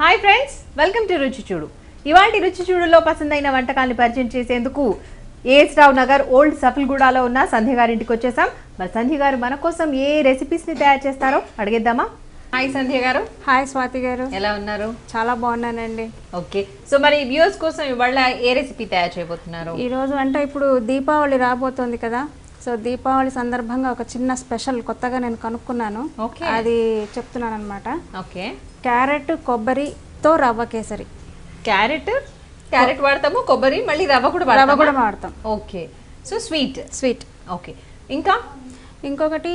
Hi friends, welcome to రుచి చూడు. ఇవాళ రుచి చూడులో పసందైన వంటకాన్ని పరిచయం చేసేందుకు ఏఎస్ రావు నగర్ ఓల్డ్ సఫల్గూడలో ఉన్న సంధ్య గారింటికి వచ్చేసాం. మరి సంధ్య గారు మన కోసం ఏ రెసిపీస్ ని తయారు చేస్తారో అడిగేద్దామా? హాయ్ సంధ్య గారు. హాయ్ స్వాతి గారు, ఎలా ఉన్నారు? చాలా బాగున్నానండి. ఓకే, సో మరి వ్యూవర్స్ కోసం ఇవాళ ఏ రెసిపీ తయారు చేయబోతున్నారు? ఈ రోజు అంటే ఇప్పుడు దీపావళి రాబోతోంది కదా, సో దీపావళి సందర్భంగా ఒక చిన్న స్పెషల్ కొత్తగా నేను కనుక్కున్నాను. అది చెప్తున్నాను అనమాట. ఓకే, క్యారెట్ కొబ్బరితో రవ్వ కేసరి. క్యారెట్ వాడతాము, కొబ్బరి, మళ్ళీ రవ్వ కూడా వాడతాం. Okay, so sweet. ఓకే, ఇంకా ఇంకొకటి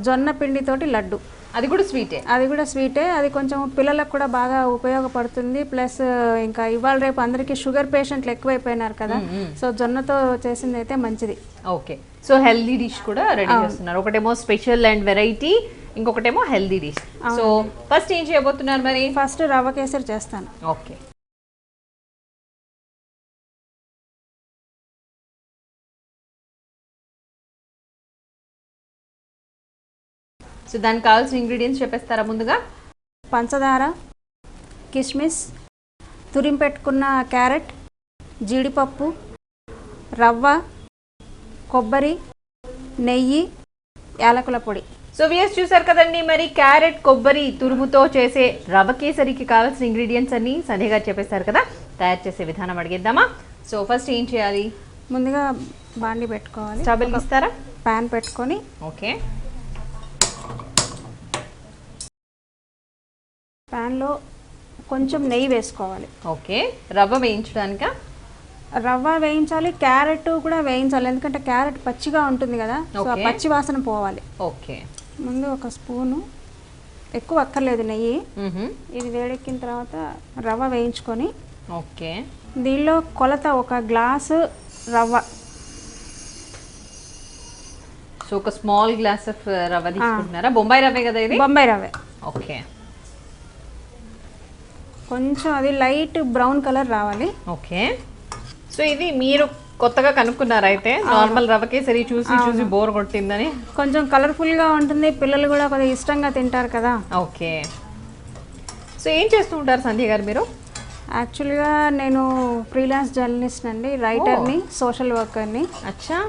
జొన్న పిండితోటి లడ్డు. అది కూడా స్వీటే. అది కొంచెం పిల్లలకు కూడా బాగా ఉపయోగపడుతుంది. ప్లస్ ఇంకా ఇవాళ రేపు అందరికి షుగర్ పేషెంట్లు ఎక్కువైపోయినారు కదా, సో జొన్నతో చేసింది అయితే మంచిది. ఓకే, సో హెల్దీ డిష్ కూడా రెడీ చేస్తున్నారు. ఒకటేమో స్పెషల్ అండ్ వెరైటీ, ఇంకొకటేమో హెల్దీ డిష్. సో ఫస్ట్ ఏం చేయబోతున్నారు మరి? ఫస్ట్ రవ్వ కేసరి చేస్తాను. ఓకే, సో దానికి కావాల్సిన ఇంగ్రీడియంట్స్ చెప్పేస్తారా ముందుగా? పంచదార, కిస్మిస్, తురిమి పెట్టుకున్న క్యారెట్, జీడిపప్పు, రవ్వ, కొబ్బరి, నెయ్యి, యాలకుల పొడి. సో వ్యూస్ చూసారు కదండి, మరి క్యారెట్ కొబ్బరి తురుముతో చేసే రవ్వ కేసరికి కావాల్సిన ఇంగ్రీడియంట్స్ అన్ని సంధ్య గారు చెప్పేస్తారు కదా. తయారు చేసే విధానం అడిగేద్దామా? సో ఫస్ట్ ఏం చేయాలి? ముందుగా బాండి పెట్టుకోవాలి. స్టవ్ వెలిగిస్తారా? ప్యాన్ పెట్టుకొని, ఓకే, ప్యాన్లో కొంచెం నెయ్యి వేసుకోవాలి. ఓకే, రవ్వ వేయించడానికా? రవ్వ వేయించాలి, క్యారెట్ కూడా వేయించాలి, ఎందుకంటే క్యారెట్ పచ్చిగా ఉంటుంది కదా, సో ఆ పచ్చి వాసన పోవాలి. ఓకే, ముందు ఒక స్పూను, ఎక్కువ అక్కర్లేదు నెయ్యి. ఇది వేడెక్కిన తర్వాత రవ్వ వేయించుకొని, ఓకే, దీనిలో కొలత ఒక గ్లాసు రవ్వ. సో ఒక స్మాల్ గ్లాస్ ఆఫ్ రవ్వ తీసుకుంటున్నారా? బొంబాయి రవ్వే కదా ఇది? బొంబాయి రవ్వే. ఓకే, కొంచెం అది లైట్ బ్రౌన్ కలర్ రావాలి. ఓకే, సో ఇది మీరు కొత్తగా కనుక్కున్నారు అయితే? నార్మల్ రవ్వ కేసరి చూసి బోర్ కొట్టిందని కొంచెం కలర్ఫుల్గా ఉంటుంది, పిల్లలు కూడా కొద్దిగా ఇష్టంగా తింటారు కదా. ఓకే, సో ఏం చేస్తూ ఉంటారు సంధ్య గారు మీరు? యాక్చువల్గా నేను ఫ్రీలాన్స్ జర్నలిస్ట్ అండి, రైటర్ని, సోషల్ వర్కర్ని. అచ్చా,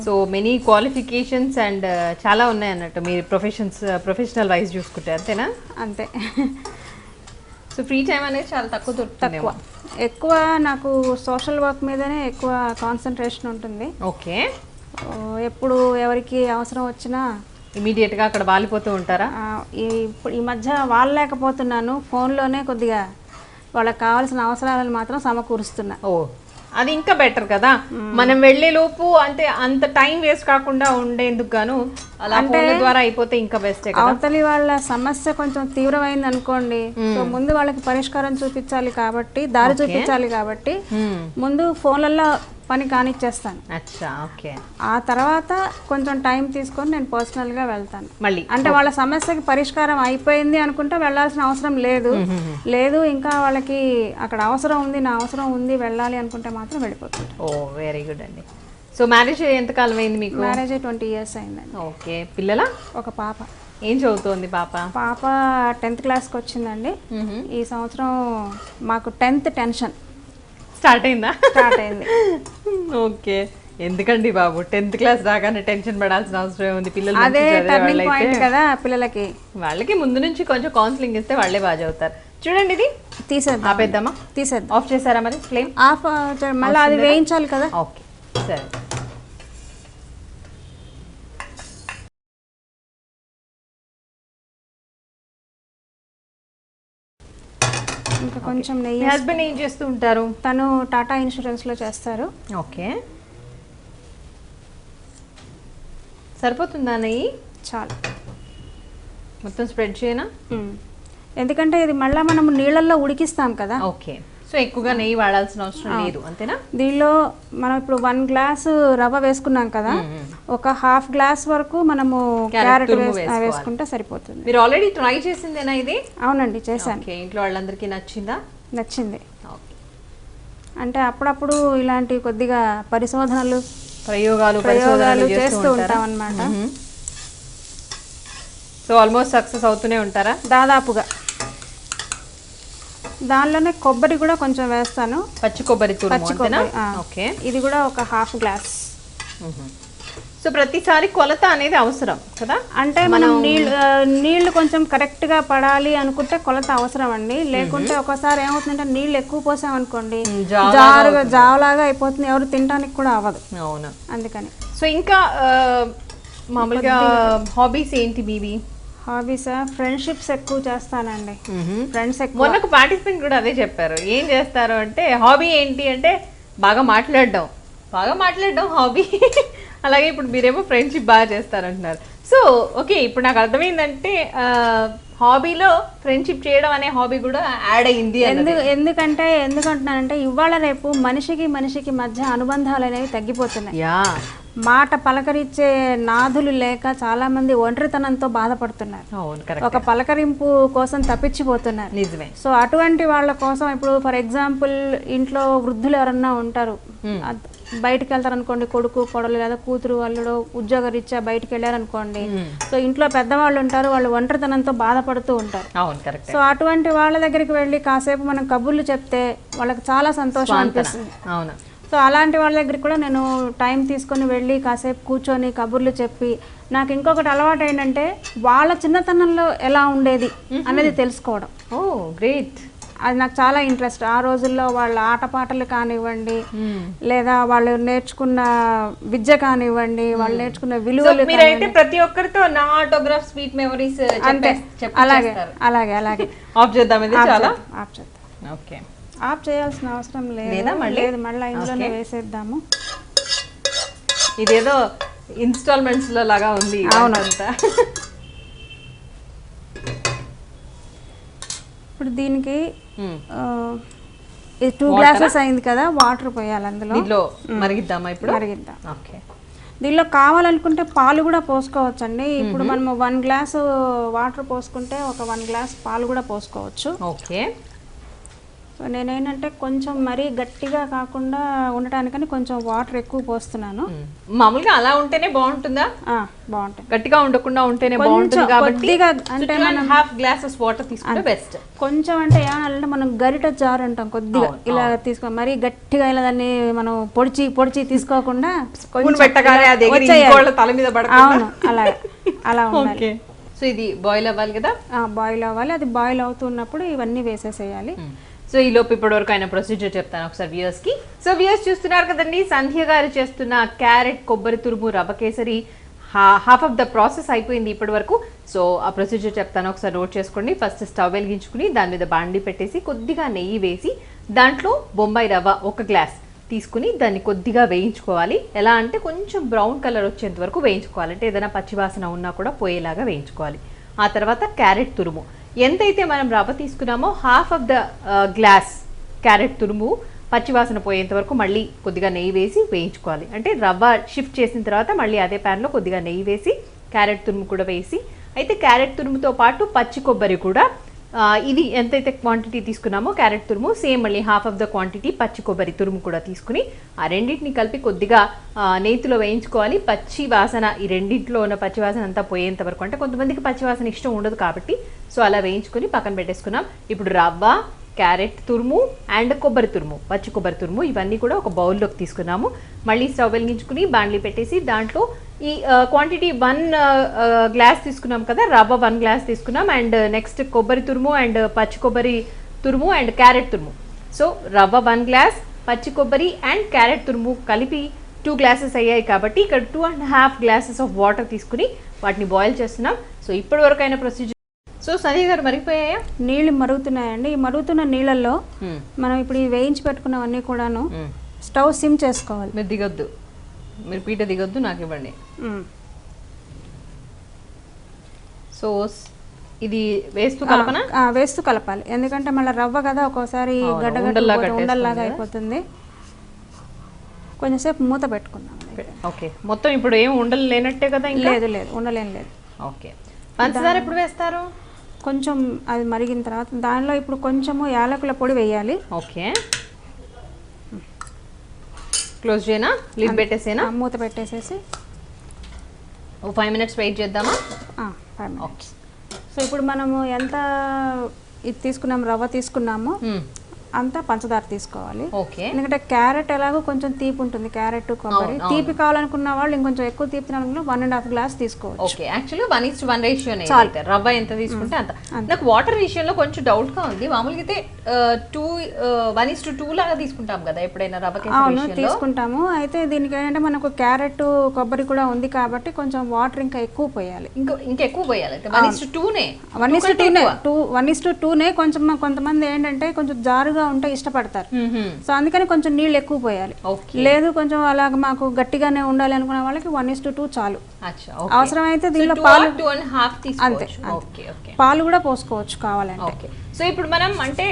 సో మెనీ క్వాలిఫికేషన్స్ అండ్ చాలా ఉన్నాయి అన్నట్టు మీరు ప్రొఫెషనల్ వైజ్ చూసుకుంటే, అంతేనా? అంతే. సో ఫ్రీ టైం అనేది చాలా తక్కువ దొరుకుతుంది. ఎక్కువ నాకు సోషల్ వర్క్ మీదనే ఎక్కువ కాన్సన్ట్రేషన్ ఉంటుంది. ఓకే, ఎప్పుడు ఎవరికి అవసరం వచ్చినా ఇమీడియట్గా అక్కడ వాలిపోతూ ఉంటారా? ఈ మధ్య వాళ్ళలేకపోతున్నాను, ఫోన్లోనే కొద్దిగా వాళ్ళకి కావాల్సిన అవసరాలను మాత్రం సమకూరుస్తున్నా. ఓ, అది ఇంకా బెటర్ కదా. మనం వెళ్లే లోపు అంటే అంత టైం వేస్ట్ కాకుండా ఉండేందుకు గాను అలా ఫోన్ ద్వారా అయిపోతే ఇంకా బెస్ట్. అవతలి వాళ్ళ సమస్య కొంచెం తీవ్రమైంది అనుకోండి, సో ముందు వాళ్ళకి పరిష్కారం చూపించాలి కాబట్టి, దారి చూపించాలి కాబట్టి ముందు ఫోన్లలో పని కానిచ్చేస్తాను. అచ్చా, ఓకే. ఆ తర్వాత కొంచెం టైం తీసుకొని నేను పర్సనల్గా వెళ్తాను. మళ్ళీ అంటే వాళ్ళ సమస్యకి పరిష్కారం అయిపోయింది అనుకుంటే వెళ్ళాల్సిన అవసరం లేదు, ఇంకా వాళ్ళకి అక్కడ అవసరం ఉంది, నా అవసరం ఉంది, వెళ్ళాలి అనుకుంటే మాత్రం వెళ్ళిపోతుంది. ఓ, వెరీ గుడ్ అండి. సో మ్యారేజ్ ఎంతకాలం అయింది మీకు? మ్యారేజ్ 20 years అయిందండి. ఓకే, పిల్లల? ఒక పాప. ఏం చదువుతోంది పాప? పాప 10th క్లాస్కి వచ్చిందండి. ఈ సంవత్సరం మాకు 10th టెన్షన్ స్టార్ట్ అయింది. ఓకే, ఎందుకండి బాబు, 10th క్లాస్ రాగానే టెన్షన్ పడాల్సిన అవసరం ఉంది? పిల్లలు అదే టర్నింగ్ పాయింట్ కదా పిల్లలకి. వాళ్ళకి ముందు నుంచి కొంచెం కౌన్సిలింగ్ ఇస్తే వాళ్ళే బాగా చదువుతారు. చూడండి, ఇది తీసేద్దాం. ఆపేద్దామా? తీసేద్దాం. ఆఫ్ చేశారా మరి? ఫ్లేమ్ ఆఫ్, మళ్ళీ అది వేయించాలి కదా. ఓకే, సరే. ఇంకా కొంచెం నెయ్యి. హస్బెండ్ ఏం చేస్తూ ఉంటారు? తను టాటా ఇన్సూరెన్స్లో చేస్తారు. ఓకే, సరిపోతుందా నెయ్యి? చాలు. మొత్తం స్ప్రెడ్ చేయనా? ఎందుకంటే ఇది మళ్ళీ మనం నీళ్ళల్లో ఉడికిస్తాం కదా. ఓకే, సో ఎక్కువగా నెయ్యి వాడాల్సిన అవసరం లేదు, అంతేనా? దీనిలో మనం ఇప్పుడు 1 గ్లాసు రవ్వ వేసుకున్నాం కదా, ఒక ½ గ్లాస్ వరకు మనము క్యారెట్ వేసుకుంటే సరిపోతుంది. మీరు ఆల్రెడీ ట్రై చేసిందేనా ఇది? అవునండి, చేశాను. ఇంట్లో వాళ్ళందరికీ నచ్చిందా? నచ్చింది. అంటే అప్పుడప్పుడు ఇలాంటి కొద్దిగా ప్రయోగాలు చేస్తూ ఉంటాం అన్నమాట. సో ఆల్మోస్ట్ సక్సెస్ అవుతూనే ఉంటారా? దాదాపుగా. దానిలోనే కొబ్బరి కూడా కొంచెం వేస్తాను. పచ్చి కొబ్బరి తురుము అంతేనా? ఓకే. ఇది కూడా ఒక హాఫ్ గ్లాస్. సో ప్రతిసారి కొలత అనేది అవసరం కదా? అంటే మనం నీళ్లు కొంచెం కరెక్ట్ గా పడాలి అనుకుంటే కొలత అవసరం అండి. లేకుంటే ఒకసారి ఏమవుతుందంటే నీళ్లు ఎక్కువ పోసామనుకోండి జావలాగా అయిపోతుంది, ఎవరు తినడానికి కూడా అవ్వదు. అవును, అందుకని. సో ఇంకా మామూలుగా హాబీస్ ఏంటి మీవి? హాబీస్ ఫ్రెండ్షిప్స్ ఎక్కువ చేస్తానండి. ఫ్రెండ్స్ ఎక్కువ. మొన్న పార్టిసిపెంట్ కూడా అదే చెప్పారు. ఏం చేస్తారు అంటే హాబీ ఏంటి అంటే బాగా మాట్లాడడం హాబీ. అలాగే ఇప్పుడు మీరేమో ఫ్రెండ్షిప్ బాగా చేస్తారంటున్నారు. సో ఓకే, ఇప్పుడు నాకు అర్థమైందంటే హాబీలో ఫ్రెండ్షిప్ చేయడం అనే హాబీ కూడా యాడ్ అయింది. ఎందుకంటున్నానంటే ఇవాళ రేపు మనిషికి మధ్య అనుబంధాలు అనేవి తగ్గిపోతున్నాయి. మాట పలకరించే నాదులు లేక చాలా మంది ఒంటరితనంతో బాధపడుతున్నారు. ఒక పలకరింపు కోసం తప్పించిపోతున్నారు. నిజమే. సో అటువంటి వాళ్ళ కోసం ఇప్పుడు ఫర్ ఎగ్జాంపుల్ ఇంట్లో వృద్ధులు ఎవరన్నా ఉంటారు, బయటకు వెళ్తారు అనుకోండి, కొడుకు కొడలు లేదా కూతురు అల్లుడు ఉద్యోగరీత్యా బయటకు వెళ్ళారనుకోండి. సో ఇంట్లో పెద్దవాళ్ళు ఉంటారు, వాళ్ళు ఒంటరితనంతో బాధపడుతూ ఉంటారు. సో అటువంటి వాళ్ళ దగ్గరికి వెళ్ళి కాసేపు మనం కబుర్లు చెప్తే వాళ్ళకి చాలా సంతోషం అనిపిస్తుంది. సో అలాంటి వాళ్ళ దగ్గరికి కూడా నేను టైం తీసుకొని వెళ్ళి కాసేపు కూర్చొని కబుర్లు చెప్పి, నాకు ఇంకొకటి అలవాటు ఏంటంటే వాళ్ళ చిన్నతనంలో ఎలా ఉండేది అనేది తెలుసుకోవడం. ఓ గ్రేట్. అది నాకు చాలా ఇంట్రెస్ట్. ఆ రోజుల్లో వాళ్ళ ఆటపాటలు కానివ్వండి, లేదా వాళ్ళు నేర్చుకున్న విద్య కానివ్వండి, వాళ్ళు నేర్చుకున్న విలువలు. మీరైతే ప్రతి ఒక్కరితో నా ఆటోగ్రాఫ్ స్వీట్ మెమరీస్ అంటే అలాగే అలాగే అలాగే ఆఫ్ చేద్దాం. ఇది చాలా ఆఫ్ చేద్దాం. ఓకే, ఆఫ్ చేయాల్సిన అవసరం లేదు, మళ్ళీ ఇందులోనే వేసేద్దాము. ఇదేదో ఇన్స్టాల్మెంట్స్ లో లాగా ఉంది. అవునంతా. ఇప్పుడు దీనికి 2 గ్లాసెస్ అయింది కదా, వాటర్ పోయాలి అందులో. మరిగిద్దామా ఇప్పుడు? మరిగిద్దాం. ఓకే. దీనిలో కావాలనుకుంటే పాలు కూడా పోసుకోవచ్చండి. ఇప్పుడు మనము 1 గ్లాసు వాటర్ పోసుకుంటే ఒక 1 గ్లాస్ పాలు కూడా పోసుకోవచ్చు. ఓకే. సో నేనేంటంటే కొంచెం మరీ గట్టిగా కాకుండా ఉండటానికని కొంచెం వాటర్ ఎక్కువ పోస్తున్నాను. మామూలుగా అలా ఉంటేనే బాగుంటుందా? బాగుంటుంది. గట్టిగా ఉండకుండా ఉంటేనే బాగుంటుంది కాబట్టి అంటే మనం హాఫ్ గ్లాసెస్ వాటర్ తీసుకుంటే బెస్ట్. కొంచెం అంటే ఏమన్నా మనం గరిట జారు అంటాం, కొద్దిగా ఇలా తీసుకో, మరీ గట్టిగా ఇలా దాన్ని మనం పొడిచి తీసుకోకుండా తల మీద అవును అలా ఉండాలి. సో ఇది బాయిల్ అవ్వాలి కదా? బాయిల్ అవ్వాలి. అది బాయిల్ అవుతున్నప్పుడు ఇవన్నీ వేసేసేయాలి. సో ఈ లోపు ఇప్పటి వరకు అయిన ప్రొసీజర్ చెప్తాను ఒకసారి వ్యూయర్స్ కి. సో వ్యూయర్స్ చూస్తున్నారు కదండి, సంధ్య గారు చేస్తున్న క్యారెట్ కొబ్బరి తురుము రవ్వ kesari half of the process అయిపోయింది ఇప్పటి వరకు. సో ఆ ప్రొసీజర్ చెప్తాను, ఒకసారి నోట్ చేసుకోండి. ఫస్ట్ స్టవ్ వెలిగించుకుని దాని మీద బాండి పెట్టేసి కొద్దిగా నెయ్యి వేసి దాంట్లో బొంబాయి రవ్వ 1 గ్లాస్ తీసుకుని దాన్ని కొద్దిగా వేయించుకోవాలి. ఎలా అంటే కొంచెం బ్రౌన్ కలర్ వచ్చేంత వరకు వేయించుకోవాలి, అంటే ఏదైనా పచ్చివాసన ఉన్నా కూడా పోయేలాగా వేయించుకోవాలి. ఆ తర్వాత క్యారెట్ తురుము ఎంతైతే మనం రవ్వ తీసుకున్నామో half of the glass carrot తురుము పచ్చివాసన పోయేంత వరకు మళ్ళీ కొద్దిగా నెయ్యి వేసి వేయించుకోవాలి. అంటే రవ్వ షిఫ్ట్ చేసిన తర్వాత మళ్ళీ అదే ప్యాన్లో కొద్దిగా నెయ్యి వేసి క్యారెట్ తురుము కూడా వేసి, అయితే క్యారెట్ తురుముతో పాటు పచ్చి కొబ్బరి కూడా ఇది ఎంతైతే క్వాంటిటీ తీసుకున్నామో క్యారెట్ తురుము సేమ్ మళ్ళీ హాఫ్ ఆఫ్ ద క్వాంటిటీ పచ్చి కొబ్బరి తురుము కూడా తీసుకుని ఆ రెండింటిని కలిపి కొద్దిగా నేతిలో వేయించుకోవాలి. పచ్చి వాసన, ఈ రెండింటిలో ఉన్న పచ్చి వాసన అంతా పోయేంత వరకు, అంటే కొంతమందికి పచ్చి వాసన ఇష్టం ఉండదు కాబట్టి సో అలా వేయించుకొని పక్కన పెట్టేసుకున్నాం. ఇప్పుడు రవ్వ, క్యారెట్ తురుము అండ్ కొబ్బరి తురుము, పచ్చి కొబ్బరి తురుము ఇవన్నీ కూడా ఒక బౌల్లోకి తీసుకున్నాము. మళ్ళీ స్టవ్ వెలిగించుకుని బాండ్లీ పెట్టేసి దాంట్లో ఈ క్వాంటిటీ 1 గ్లాస్ తీసుకున్నాం కదా, రవ్వ 1 గ్లాస్ తీసుకున్నాం అండ్ నెక్స్ట్ కొబ్బరి తురుము అండ్ పచ్చి కొబ్బరి తురుము అండ్ క్యారెట్ తురుము. సో రవ్వ 1 గ్లాస్, పచ్చి కొబ్బరి అండ్ క్యారెట్ తురుము కలిపి 2 గ్లాసెస్ అయ్యాయి కాబట్టి ఇక్కడ 2.5 గ్లాసెస్ ఆఫ్ వాటర్ తీసుకుని వాటిని బాయిల్ చేస్తున్నాం. సో ఇప్పటి వరకు అయిన ప్రొసీజర్. సో సంధ్య గారు మరిగిపోయాయా? నీళ్లు మరుగుతున్నాయండి. ఈ మరుగుతున్న నీళ్ళల్లో మనం ఇప్పుడు ఈ వేయించి పెట్టుకున్నవన్నీ కూడాను స్టవ్ సిమ్ చేసుకోవాలి. మీరు దిగొద్దు, మీరు పీట దిగొద్దు, నాకు ఇవ్వండి. సో ఇది వేస్తూ కలపనా? వేస్తూ కలపాలి, ఎందుకంటే మళ్ళీ రవ్వ కదా ఒక్కోసారి ఉండల్లాగా అయిపోతుంది. కొంచెంసేపు మూత పెట్టుకుందాం. ఓకే, మొత్తం ఇప్పుడు ఏం ఉండలు లేనట్టే కదా? లేదు ఉండలేం లేదు. ఓకే, పంచదార ఎప్పుడు వేస్తారు? కొంచెం అది మరిగిన తర్వాత దానిలో ఇప్పుడు కొంచెము యాలకుల పొడి వేయాలి. ఓకే, క్లోజ్ చేయనా? లిడ్ పెట్టేసేనా? మూత పెట్టేసేసి 5 minutes వెయిట్ చేద్దామా? 5 minutes. సో ఇప్పుడు మనము ఎంత ఇది తీసుకున్నాము, రవ్వ తీసుకున్నాము, అంతా పంచదార తీసుకోవాలి. ఓకే. ఎందుకంటే క్యారెట్ ఎలాగో కొంచెం తీపి ఉంటుంది, క్యారెట్ కొబ్బరి. తీపి కావాలనుకున్న వాళ్ళు ఇంకొంచెం ఎక్కువ తీపి తినాలనుకున్న 1.5 గ్లాస్ తీసుకోవచ్చు. ఓకే, యాక్చువల్లీ 1:1 రేషియో రవ్వ ఎంత తీసుకుంటే అంత. నాకు వాటర్ విషయంలో కొంచెం డౌట్ గా ఉంది. మామూలుగా అయితే 1:2 లాగా తీసుకుంటాం కదా ఎప్పుడైనా రవ్వ కేసరి. అవును తీసుకుంటాము. అయితే దీనికి ఏంటంటే మనకు క్యారెట్ కొబ్బరి కూడా ఉంది కాబట్టి కొంచెం వాటర్ ఇంకా ఎక్కువ పోయాలి. ఇంకా ఎక్కువ పోయాలి. 1:2నే 1:2నే. కొంచెం కొంతమంది ఏంటంటే కొంచెం జారుగా ఉంటే ఇష్టపడతారు. సో అందుకని కొంచెం నీళ్ళు ఎక్కువ పోయాలి. లేదు కొంచెం అలాగ మాకు గట్టిగానే ఉండాలి అనుకునే వాళ్ళకి 1:2 చాలు. అవసరమైతే దీనిలో పాలు అంతే, పాలు కూడా పోసుకోవచ్చు కావాలంటే. సో ఇప్పుడు మనం అంటే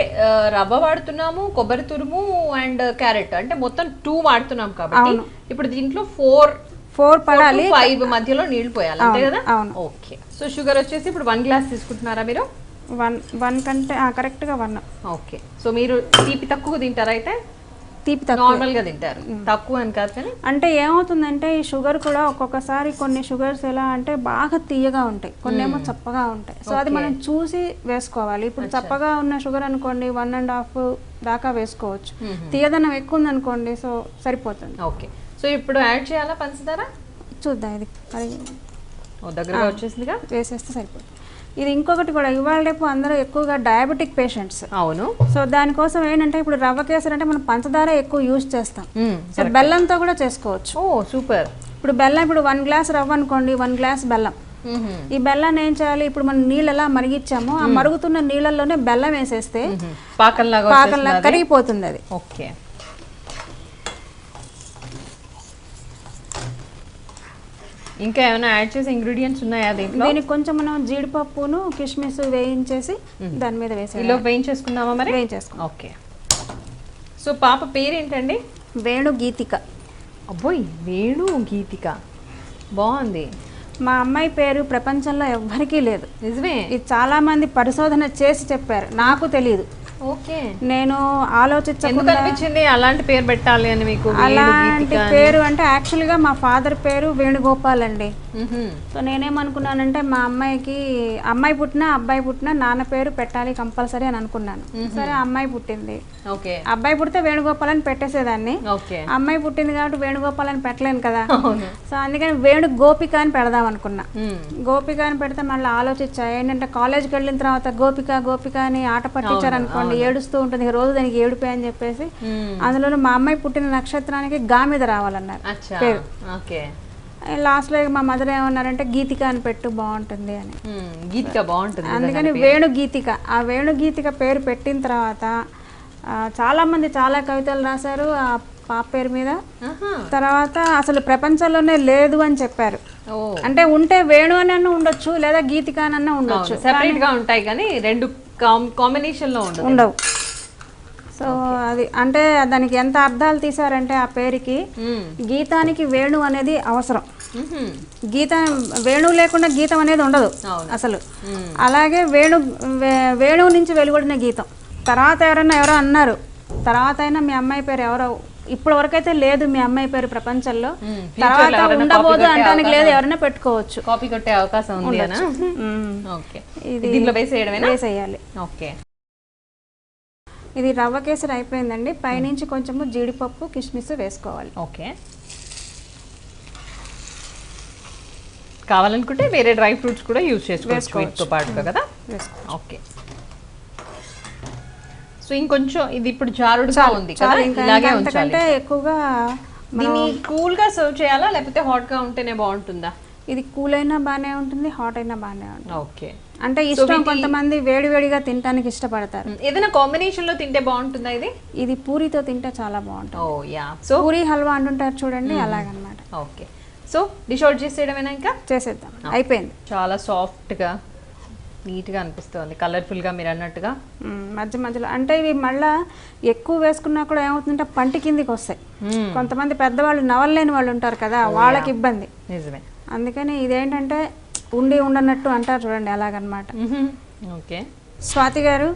రవ్వ వాడుతున్నాము, కొబ్బరి తురుము అండ్ క్యారెట్ అంటే మొత్తం 2 వాడుతున్నాం కాబట్టి ఇప్పుడు దీంట్లో 4 పడాలి, 5 మధ్యలో నీళ్లు పోయాలి అంతే కదా. ఓకే. సో షుగర్ వచ్చేసి ఇప్పుడు 1 గ్లాస్ తీసుకుంటున్నారా మీరు? 1 కంటే కరెక్ట్గా 1. ఓకే. సో మీరు తీపి తక్కువ తింటారా? అయితే తీపి తక్కువ నార్మల్ గా తింటారు, తక్కువ అని కాదు కానీ. అంటే ఏమవుతుందంటే ఈ షుగర్ కూడా ఒక్కొక్కసారి కొన్ని షుగర్స్ ఎలా అంటే బాగా తీయగా ఉంటాయి, కొన్ని ఏమో చప్పగా ఉంటాయి. సో అది మనం చూసి వేసుకోవాలి. ఇప్పుడు చప్పగా ఉన్న షుగర్ అనుకోండి 1.5 దాకా వేసుకోవచ్చు. తీయదనం ఎక్కువ ఉంది అనుకోండి సో సరిపోతుంది. ఓకే. సో ఇప్పుడు యాడ్ చేయాలా పంచదార? చూద్దాం, ఇది దగ్గరగా వచ్చేసిందిగా, వేసేస్తే సరిపోతుంది. ఇది ఇంకొకటి కూడా, ఇవాళ రేపు అందరూ ఎక్కువగా డయాబెటిక్ పేషెంట్స్. అవును. సో దానికోసం ఏంటంటే ఇప్పుడు రవ్వ కేసరి అంటే మనం పంచదార ఎక్కువ యూజ్ చేస్తాం. సో బెల్లంతో కూడా చేసుకోవచ్చు. ఓ సూపర్. ఇప్పుడు బెల్లం, ఇప్పుడు 1 గ్లాస్ రవ్వ అనుకోండి, 1 గ్లాస్ బెల్లం. ఈ బెల్లాన్ని ఏం చేయాలి, ఇప్పుడు మనం నీళ్ళు ఎలా మరిగిచ్చామో ఆ మరుగుతున్న నీళ్ళల్లోనే బెల్లం వేసేస్తే పాకంలాగా కరిగిపోతుంది అది. ఓకే. ఇంకా ఏమైనా యాడ్ చేసే ఇంగ్రీడియంట్స్ ఉన్నాయా దీంట్లో? దీనికి కొంచెం మనం జీడిపప్పును కిస్మిస్ వేయించేసి దాని మీద వేసి వేయించేసుకుందామా మరి? వేయించేసుకుందాం. ఓకే. సో పాప పేరు ఏంటండి? వేణు గీతిక. అబ్బోయ్, వేణు గీతిక, బాగుంది. మా అమ్మాయి పేరు ప్రపంచంలో ఎవ్వరికీ లేదు. నిజమే, ఇది చాలా మంది పరిశోధన చేసి చెప్పారు, నాకు తెలియదు. ఓకే. నేను ఆలోచించకుండా అనిపించింది అలాంటి పేరు పెట్టాలి అని మీకు? అలాంటి పేరు అంటే యాక్చువల్గా మా ఫాదర్ పేరు వేణుగోపాల్ అండి. సో నేనేమనుకున్నానంటే మా అమ్మాయికి, అమ్మాయి పుట్టినా అబ్బాయి పుట్టినా నాన్న పేరు పెట్టాలి కంపల్సరీ అని అనుకున్నాను. సరే అమ్మాయి పుట్టింది, అబ్బాయి పుడితే వేణుగోపాల్ అని పెట్టేసేదాన్ని. అమ్మాయి పుట్టింది కాబట్టి వేణుగోపాల్ అని పెట్టలేను కదా. సో అందుకని వేణు గోపిక అని పెడదాం అనుకున్నా. గోపిక అని పెడితే మళ్ళీ ఆలోచించా, ఏంటంటే కాలేజ్కి వెళ్ళిన తర్వాత గోపిక గోపిక అని ఆట పట్టించారు అనుకోండి, ఏడుస్తూ ఉంటుంది రోజు, దానికి ఏడుపే అని చెప్పేసి అందులో మా అమ్మాయి పుట్టిన నక్షత్రానికి గా మీద రావాలన్నారు పేరు. లాస్ట్ లో మా మదర్ ఏమన్నారంటే గీతిక అని పెట్టు బాగుంటుంది అని. గీతిక బాగుంటుంది, అందుకని వేణు గీతిక. ఆ వేణు గీతిక పేరు పెట్టిన తర్వాత చాలా మంది చాలా కవితలు రాశారు ఆ పాప పేరు మీద. తర్వాత అసలు ప్రపంచంలోనే లేదు అని చెప్పారు. అంటే ఉంటే వేణు అని అన్న ఉండొచ్చు, లేదా గీతిక అని ఉండొచ్చు, సెపరేట్ గా ఉంటాయి కానీ రెండు కాంబినేషన్ లో ఉండవు. సో అది అంటే దానికి ఎంత అర్థాలు తీసారంటే ఆ పేరుకి, గీతానికి వేణు అనేది అవసరం. గీతం, వేణువు లేకుండా గీతం అనేది ఉండదు అసలు. అలాగే వేణువు నుంచి వెలువడిన గీతం. తర్వాత ఎవరో అన్నారు, తర్వాత అయినా మీ అమ్మాయి పేరు ఎవరో, ఇప్పుడు వరకైతే లేదు మీ అమ్మాయి పేరు ప్రపంచంలో, తర్వాత ఉండబోదు అంటానికి లేదు, ఎవరైనా పెట్టుకోవచ్చు. కాపీ కొట్టే అవకాశం ఉంది. ఇది వేసేయాలి. ఓకే. ఇది రవ్వ కేసరి అయిపోయిందండి. పైనుంచి కొంచెము జీడిపప్పు కిస్మిస్ వేసుకోవాలి. ఓకే. కావాలనుకుంటే వేరే డ్రై ఫ్రూట్స్ కూడా యూజ్ చేసుకోవచ్చు వీటితో పాటుగా కదా. ఓకే. సో ఇంకొంచెం ఇది ఇప్పుడు జారుడుగా ఉంది కదా, ఇలాగే ఉంచాలి. ఎక్కువగా దీన్ని కూల్ గా సర్వ్ చేయాలా లేకపోతే హాట్ గా ఉంటేనే బాగుంటుందా? ఇది కూల్ అయినా బాగానే ఉంటుంది, హాట్ అయినా బాగానే ఉంటుంది. ఓకే. అంటే ఇష్టం, కొంతమంది వేడివేడిగా తినడానికి ఇష్టపడతారు. ఏదైనా కాంబినేషన్ లో తింటే బాగుంటుందా ఇది? ఇది పూరితో తింటే చాలా బాగుంటుంది. Oh yeah. So puri halwa అంటుంటారు చూడండి, అలాగనమాట. ఓకే. సో డిష్ అవుట్ చేసేయడమేనా? ఇంకా చేసేద్దాం, అయిపోయింది. చాలా సాఫ్ట్ గా నీట్ గా అనిపిస్తుంది, కలర్ఫుల్ గా మీరు అన్నట్టుగా. మధ్య మధ్యలో అంటే ఇవి మళ్ళా ఎక్కువ వేసుకున్నా కూడా ఏమవుతుందంటే పంటి కిందికి వస్తాయి. కొంతమంది పెద్దవాళ్ళు నవలలేని వాళ్ళు ఉంటారు కదా, వాళ్ళకి ఇబ్బంది. నిజమే. అందుకని ఇదేంటంటే ఉండనట్టు అంటారు చూడండి, అలాగనమాట. ఓకే. స్వాతి గారు,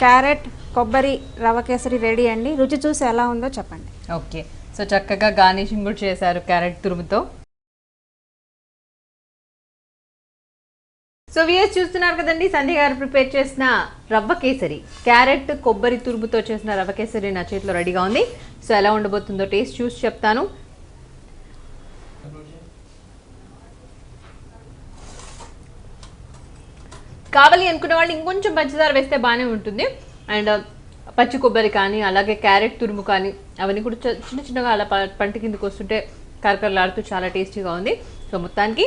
క్యారెట్ కొబ్బరి రవ్వ కేసరి రెడీ అండి. రుచి చూసి ఎలా ఉందో చెప్పండి. ఓకే. సో చక్కగా గార్నిషింగ్ కూడా చేశారు క్యారెట్ తురుముతో. సో వ్యూయర్స్ చూస్తున్నారు కదండి, సంధ్య గారు ప్రిపేర్ చేసిన రవ్వ కేసరి, క్యారెట్ కొబ్బరి తురుముతో చేసిన రవ్వ కేసరి నా చేతిలో రెడీగా ఉంది. సో ఎలా ఉండబోతుందో టేస్ట్ చూసి చెప్తాను. కావాలి అనుకునే వాళ్ళు ఇంకొంచెం పంచదార వేస్తే బాగానే ఉంటుంది. అండ్ పచ్చి కొబ్బరి కానీ అలాగే క్యారెట్ తురుము కానీ అవన్నీ కూడా చిన్న చిన్నగా అలా పంట కిందకి వస్తుంటే కరకరలాడుతూ చాలా టేస్టీగా ఉంది. సో మొత్తానికి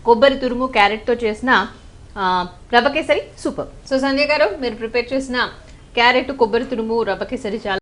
కొబ్బరి తురుము క్యారెట్తో చేసిన రవ్వ కేసరి సూపర్. సో సంధ్య గారు మీరు ప్రిపేర్ చేసిన క్యారెట్ కొబ్బరి తురుము రవ్వ కేసరి చాలా